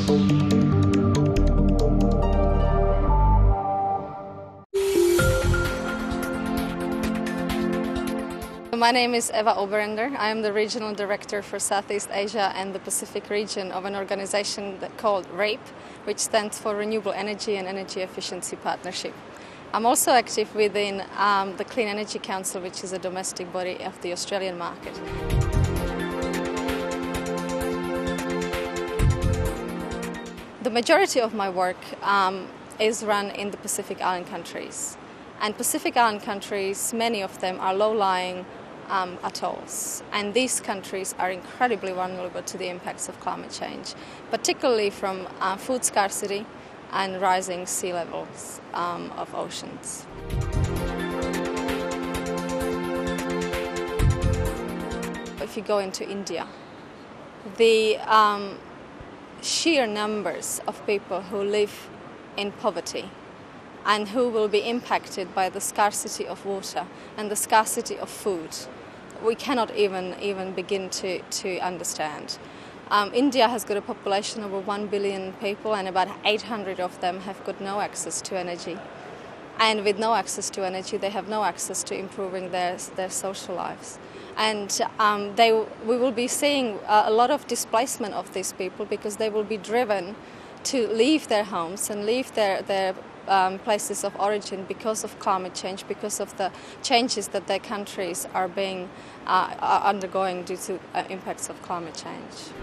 My name is Eva Oberender. I am the Regional Director for Southeast Asia and the Pacific region of an organization called reeep, which stands for Renewable Energy and Energy Efficiency Partnership. I'm also active within the Clean Energy Council, which is a domestic body of the Australian market. The majority of my work is run in the Pacific Island countries. And Pacific Island countries, many of them are low-lying atolls, and these countries are incredibly vulnerable to the impacts of climate change, particularly from food scarcity and rising sea levels of oceans. If you go into India, the sheer numbers of people who live in poverty and who will be impacted by the scarcity of water and the scarcity of food, we cannot even begin to understand. India has got a population of over 1 billion people, and about 800 of them have got no access to energy. And with no access to energy, they have no access to improving their social lives. And we will be seeing a lot of displacement of these people because they will be driven to leave their homes and leave their places of origin because of climate change, because of the changes that their countries are undergoing due to impacts of climate change.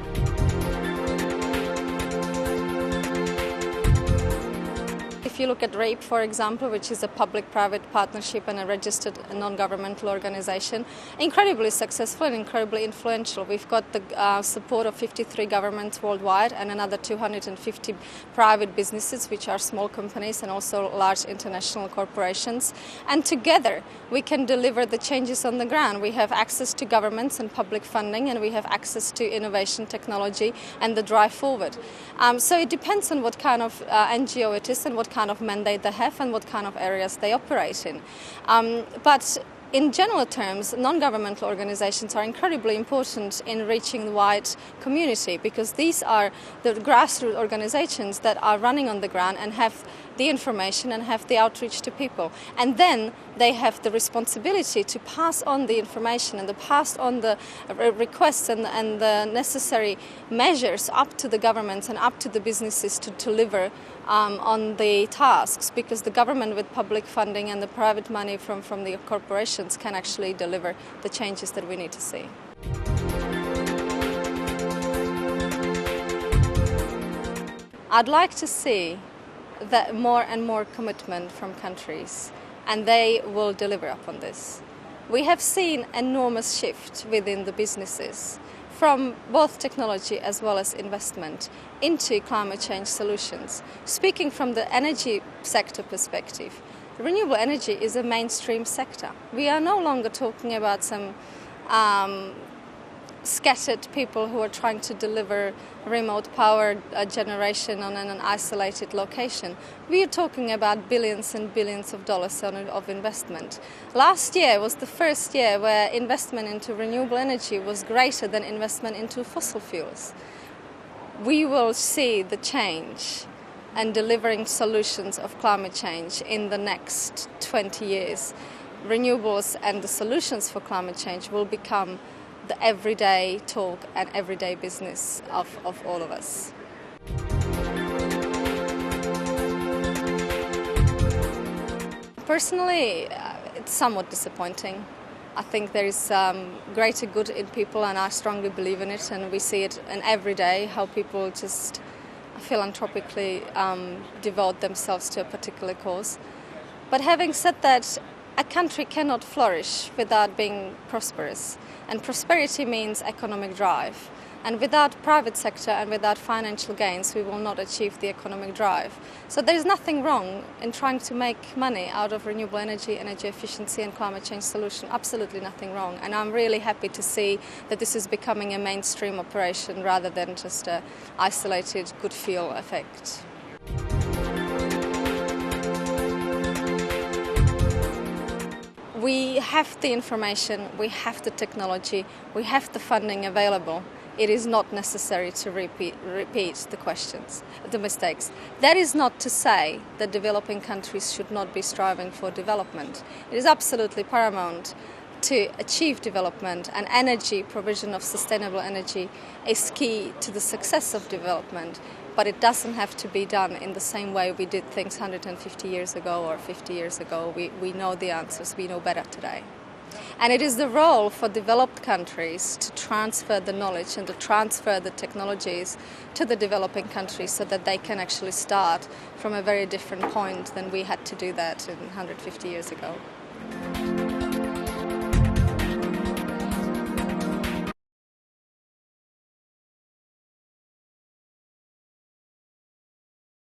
If you look at reeep, for example, which is a public-private partnership and a registered non-governmental organization, incredibly successful and incredibly influential. We've got the support of 53 governments worldwide and another 250 private businesses, which are small companies and also large international corporations. And together we can deliver the changes on the ground. We have access to governments and public funding, and we have access to innovation, technology and the drive forward. So it depends on what kind of NGO it is and what kind of mandate they have and what kind of areas they operate in. But in general terms, non-governmental organizations are incredibly important in reaching the wide community because these are the grassroots organizations that are running on the ground and have the information and have the outreach to people. And then they have the responsibility to pass on the information and to pass on the requests and the necessary measures up to the governments and up to the businesses to deliver on the tasks, because the government with public funding and the private money from the corporations can actually deliver the changes that we need to see. I'd like to see that more and more commitment from countries, and they will deliver upon this. We have seen enormous shift within the businesses from both technology as well as investment into climate change solutions. Speaking from the energy sector perspective, renewable energy is a mainstream sector. We are no longer talking about some scattered people who are trying to deliver remote power generation on an isolated location. We are talking about billions and billions of dollars of investment. Last year was the first year where investment into renewable energy was greater than investment into fossil fuels. We will see the change and delivering solutions of climate change in the next 20 years. Renewables and the solutions for climate change will become the everyday talk and everyday business of all of us. Personally, it's somewhat disappointing. I think there is greater good in people, and I strongly believe in it, and we see it in every day, how people just philanthropically devote themselves to a particular cause. But having said that, a country cannot flourish without being prosperous, and prosperity means economic drive. And without private sector and without financial gains, we will not achieve the economic drive. So there is nothing wrong in trying to make money out of renewable energy, energy efficiency and climate change solution. Absolutely nothing wrong. And I'm really happy to see that this is becoming a mainstream operation rather than just an isolated good feel effect. We have the information, we have the technology, we have the funding available. it is not necessary to repeat the questions, the mistakes. That is not to say that developing countries should not be striving for development. It is absolutely paramount to achieve development, and energy, provision of sustainable energy, is key to the success of development. But it doesn't have to be done in the same way we did things 150 years ago or 50 years ago. We know the answers, we know better today. And it is the role for developed countries to transfer the knowledge and to transfer the technologies to the developing countries so that they can actually start from a very different point than we had to do that 150 years ago.